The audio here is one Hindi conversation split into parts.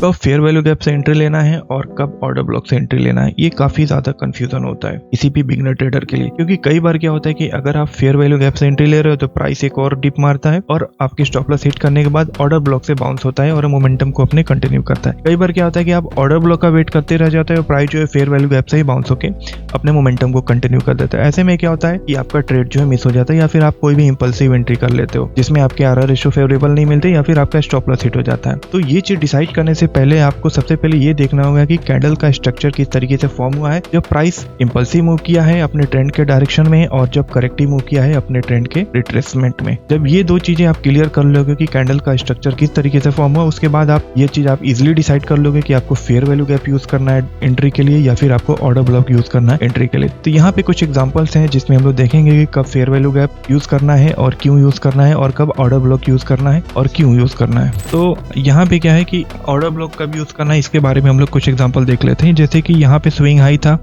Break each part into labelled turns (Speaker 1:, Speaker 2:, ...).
Speaker 1: कब फेयर वैल्यू गैप से एंट्री लेना है और कब ऑर्डर ब्लॉक से एंट्री लेना है, ये काफी ज्यादा कंफ्यूजन होता है किसी भी बिगनर ट्रेडर के लिए। क्योंकि कई बार क्या होता है कि अगर आप फेयर वैल्यू गैप से एंट्री ले रहे हो तो प्राइस एक और डिप मारता है और आपके स्टॉप लॉस हिट करने के बाद ऑर्डर ब्लॉक से बाउंस होता है और मोमेंटम को अपने कंटिन्यू करता है। कई बार क्या होता है कि आप ऑर्डर ब्लॉक का वेट करते रह जाते हैं और प्राइस जो है फेयर वैल्यू गैप से ही बाउंस होकर अपने मोमेंटम को कंटिन्यू कर देता है। ऐसे में क्या होता है कि आपका ट्रेड जो है मिस हो जाता है या फिर आप कोई भी इंपल्सिव एंट्री कर लेते हो जिसमें आपके आरआर रेशियो फेवरेबल नहीं मिलते या फिर आपका स्टॉप लॉस हिट हो जाता है। तो ये चीज डिसाइड करने से पहले आपको सबसे पहले ये देखना होगा कि कैंडल का स्ट्रक्चर किस तरीके से फॉर्म हुआ है, जब प्राइस इंपल्सिव मूव किया है अपने ट्रेंड के डायरेक्शन में और जब करेक्टिव मूव किया है अपने ट्रेंड के रिट्रेसमेंट में। जब ये दो चीजें आप क्लियर कर लोगे कि कैंडल का स्ट्रक्चर किस तरीके से फॉर्म हुआ, उसके बाद आप ये चीज आप इजिली डिसाइड कर लोगे कि आपको फेयर वैल्यू गैप यूज करना है एंट्री के लिए या फिर आपको ऑर्डर ब्लॉक यूज करना है एंट्री के लिए। तो यहाँ पे कुछ एग्जांपल्स हैं जिसमें हम लोग देखेंगे कि कब फेयर वैल्यू गैप यूज करना है और क्यों यूज करना है और कब ऑर्डर ब्लॉक यूज करना है और क्यों यूज करना है। तो यहाँ पे क्या है कि ऑर्डर ब्लॉक कब यूज करना है इसके बारे में हम लोग कुछ एग्जांपल देख लेते हैं। जैसे कि यहाँ पे स्विंग हाई था,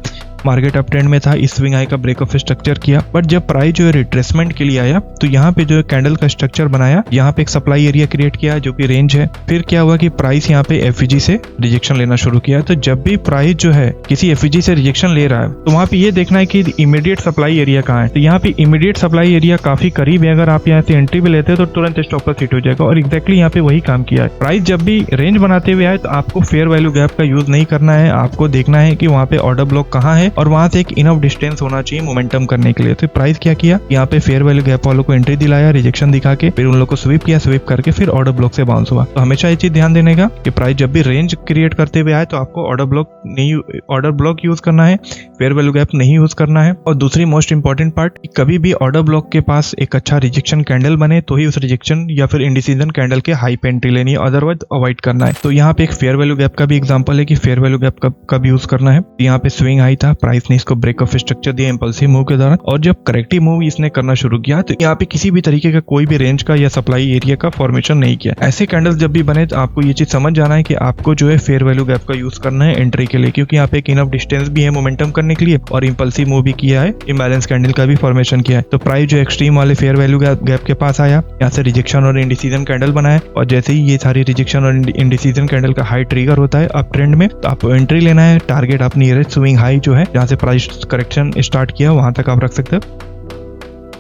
Speaker 1: मार्केट अप ट्रेंड में था, इस स्विंग हाई का ब्रेक ऑफ स्ट्रक्चर किया, बट जब प्राइस जो है रिट्रेसमेंट के लिए आया तो यहाँ पे जो है कैंडल का स्ट्रक्चर बनाया, यहाँ पे एक सप्लाई एरिया क्रिएट किया जो कि रेंज है। फिर क्या हुआ कि प्राइस यहाँ पे एफईजी से रिजेक्शन लेना शुरू किया। तो जब भी प्राइस जो है किसी एफईजी से रिजेक्शन ले रहा है तो वहाँ पे ये देखना है कि इमीडिएट सप्लाई एरिया कहाँ है। तो यहाँ पे इमीडिएट सप्लाई एरिया काफी करीब है, अगर आप यहाँ से एंट्री भी लेते हैं तो तुरंत स्टॉप लॉस हिट हो जाएगा और एग्जैक्टली यहाँ पे वही काम किया है। प्राइस जब भी रेंज बनाते हुए आए तो आपको फेयर वैल्यू गैप का यूज नहीं करना है, आपको देखना है कि वहाँ पे ऑर्डर ब्लॉक कहाँ है और वहां से एक इनफ डिस्टेंस होना चाहिए मोमेंटम करने के लिए। तो प्राइस क्या किया, यहाँ पे फेयर वैल्यू गैप वालों को एंट्री दिलाया, रिजेक्शन दिखा के फिर उन लोग को स्वीप किया, स्वीप करके फिर ऑर्डर ब्लॉक से बाउंस हुआ। तो हमेशा ये चीज ध्यान देने का कि प्राइस जब भी रेंज क्रिएट करते हुए आए तो आपको ऑर्डर ब्लॉक यूज करना है, फेयर वैल्यू गैप नहीं यूज करना है। और दूसरी मोस्ट इंपॉर्टेंट पार्ट, कभी भी ऑर्डर ब्लॉक के पास एक अच्छा रिजेक्शन कैंडल बने तो ही उस रिजेक्शन या फिर इंडिसीजन कैंडल के हाई पे एंट्री लेनी है, अदरवाइज अवॉइड करना है। तो यहाँ पे एक फेयर वैल्यू गैप का भी एग्जांपल है कि फेयर वैल्यू गैप कब यूज करना है। यहाँ पे स्विंग हाई था, प्राइस ने इसको ब्रेक ऑफ स्ट्रक्चर दिया इंपल्सिव मूव के दौरान और जब करेक्टिव मूव इसने करना शुरू किया तो यहाँ पे किसी भी तरीके का कोई भी रेंज का या सप्लाई एरिया का फॉर्मेशन नहीं किया। ऐसे कैंडल्स जब भी बने तो आपको ये चीज समझ जाना है कि आपको जो है फेयर वैल्यू गैप का यूज करना है एंट्री के लिए, क्योंकि यहाँ पे एक इनफ डिस्टेंस भी है मोमेंटम करने के लिए और इंपल्सिव मूव भी किया है, इम्बैलेंस कैंडल का भी फॉर्मेशन किया है। तो प्राइस जो एक्सट्रीम वाले फेयर वैल्यू गैप के पास आया, यहाँ से रिजेक्शन और इंडिसीजन कैंडल बनाया और जैसे ही ये सारी रिजेक्शन और इंडिसीजन कैंडल का हाई ट्रिगर होता है अप ट्रेंड में तो आपको एंट्री लेना है। टारगेट आप नियरेस्ट स्विंग हाई जो है जहाँ से प्राइस करेक्शन स्टार्ट किया वहां तक आप रख सकते हो।